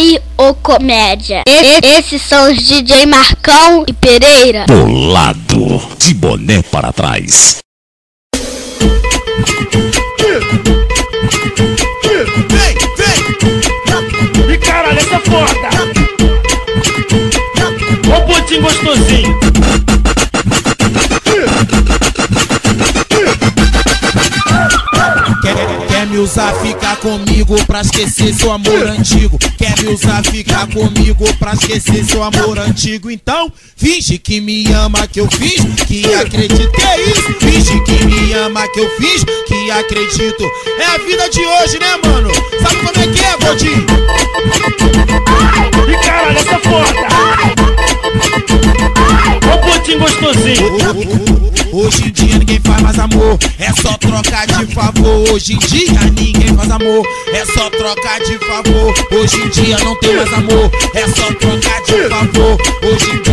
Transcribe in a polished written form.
aí, ô comédia? Esses são os DJ Marcão e Pereira. Bolado, de boné para trás. Vem! E caralho, essa foda! Ó o botinho gostosinho! Quer me usar, ficar comigo pra esquecer seu amor antigo. Quer me usar, ficar comigo pra esquecer seu amor antigo. Então, finge que me ama, que eu fiz, que acredito. Que é isso? Finge que me ama, que eu fiz, que acredito. É a vida de hoje, né, mano? Sabe como é que é, Bodinho? E caralho, essa foda! Ó o botinho gostosinho! Hoje em dia ninguém faz mais amor, é só trocar de favor. Hoje em dia ninguém faz amor, é só trocar de favor. Hoje em dia não tem mais amor, é só trocar de favor. Hoje em dia